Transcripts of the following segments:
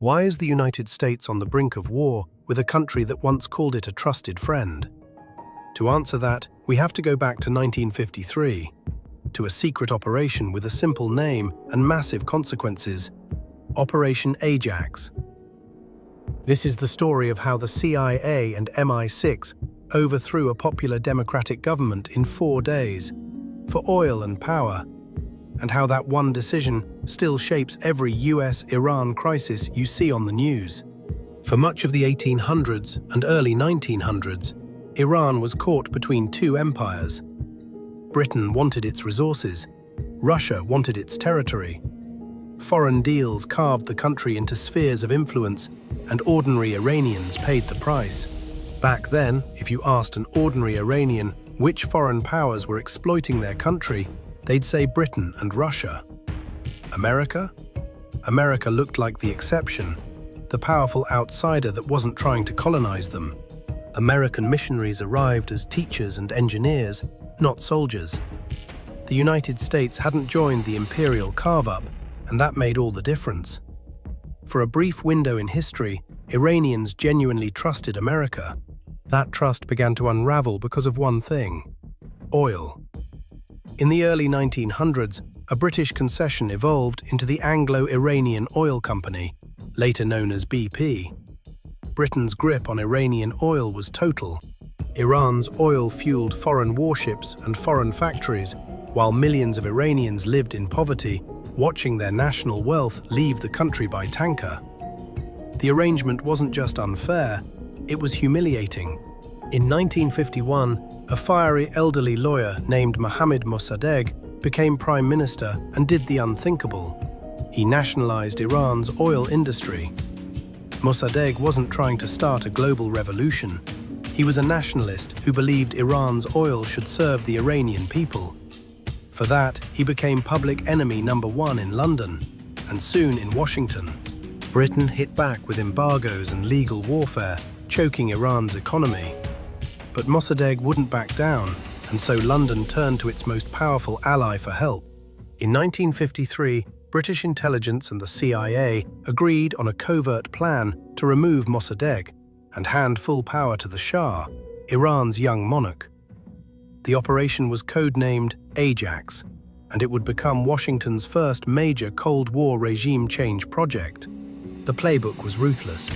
Why is the United States on the brink of war with a country that once called it a trusted friend? To answer that, we have to go back to 1953, to a secret operation with a simple name and massive consequences, Operation Ajax. This is the story of how the CIA and MI6 overthrew a popular democratic government in 4 days for oil and power, and how that one decision still shapes every US-Iran crisis you see on the news. For much of the 1800s and early 1900s, Iran was caught between two empires. Britain wanted its resources, Russia wanted its territory. Foreign deals carved the country into spheres of influence, and ordinary Iranians paid the price. Back then, if you asked an ordinary Iranian which foreign powers were exploiting their country, they'd say Britain and Russia. America? America looked like the exception, the powerful outsider that wasn't trying to colonize them. American missionaries arrived as teachers and engineers, not soldiers. The United States hadn't joined the imperial carve-up, and that made all the difference. For a brief window in history, Iranians genuinely trusted America. That trust began to unravel because of one thing: oil. In the early 1900s, a British concession evolved into the Anglo-Iranian Oil Company, later known as BP. Britain's grip on Iranian oil was total. Iran's oil fueled foreign warships and foreign factories, while millions of Iranians lived in poverty, watching their national wealth leave the country by tanker. The arrangement wasn't just unfair, it was humiliating. In 1951, a fiery elderly lawyer named Mohammad Mossadegh became prime minister and did the unthinkable. He nationalized Iran's oil industry. Mossadegh wasn't trying to start a global revolution. He was a nationalist who believed Iran's oil should serve the Iranian people. For that, he became public enemy #1 in London, and soon in Washington. Britain hit back with embargoes and legal warfare, choking Iran's economy. But Mossadegh wouldn't back down, and so London turned to its most powerful ally for help. In 1953, British intelligence and the CIA agreed on a covert plan to remove Mossadegh and hand full power to the Shah, Iran's young monarch. The operation was codenamed Ajax, and it would become Washington's first major Cold War regime change project. The playbook was ruthless.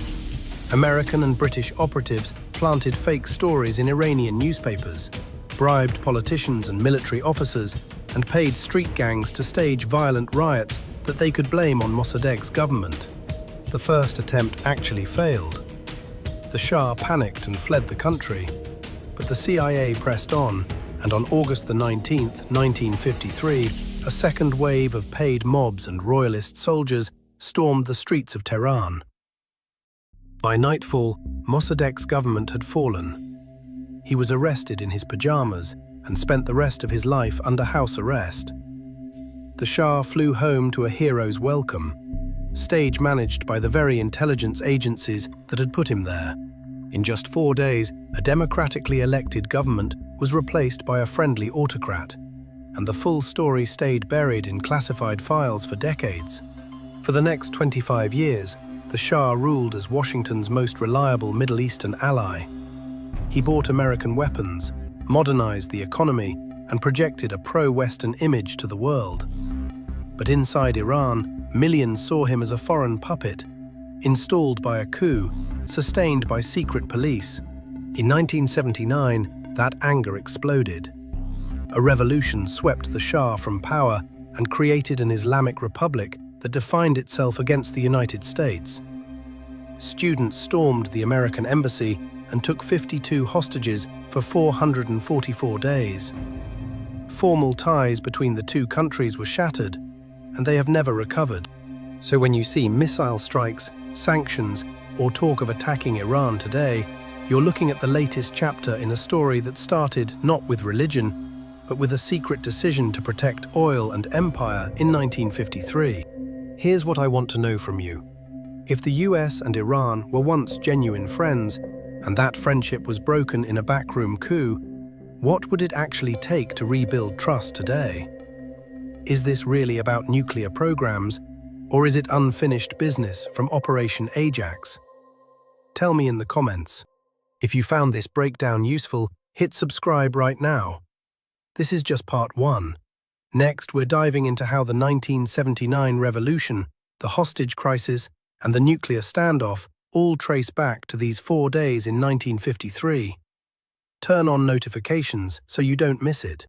American and British operatives planted fake stories in Iranian newspapers, bribed politicians and military officers, and paid street gangs to stage violent riots that they could blame on Mossadegh's government. The first attempt actually failed. The Shah panicked and fled the country, but the CIA pressed on, and on August 19, 1953, a second wave of paid mobs and royalist soldiers stormed the streets of Tehran. By nightfall, Mossadegh's government had fallen. He was arrested in his pajamas and spent the rest of his life under house arrest. The Shah flew home to a hero's welcome, stage-managed by the very intelligence agencies that had put him there. In just 4 days, a democratically elected government was replaced by a friendly autocrat, and the full story stayed buried in classified files for decades. For the next 25 years, the Shah ruled as Washington's most reliable Middle Eastern ally. He bought American weapons, modernized the economy, and projected a pro-Western image to the world. But inside Iran, millions saw him as a foreign puppet, installed by a coup, sustained by secret police. In 1979, that anger exploded. A revolution swept the Shah from power and created an Islamic republic that defined itself against the United States. Students stormed the American embassy and took 52 hostages for 444 days. Formal ties between the two countries were shattered, and they have never recovered. So when you see missile strikes, sanctions, or talk of attacking Iran today, you're looking at the latest chapter in a story that started not with religion, but with a secret decision to protect oil and empire in 1953. Here's what I want to know from you. If the US and Iran were once genuine friends, and that friendship was broken in a backroom coup, what would it actually take to rebuild trust today? Is this really about nuclear programs, Or is it unfinished business from Operation Ajax? Tell me in the comments. If you found this breakdown useful, hit subscribe right now. This is just part 1. Next, we're diving into how the 1979 revolution, the hostage crisis, and the nuclear standoff all trace back to these 4 days in 1953. Turn on notifications so you don't miss it.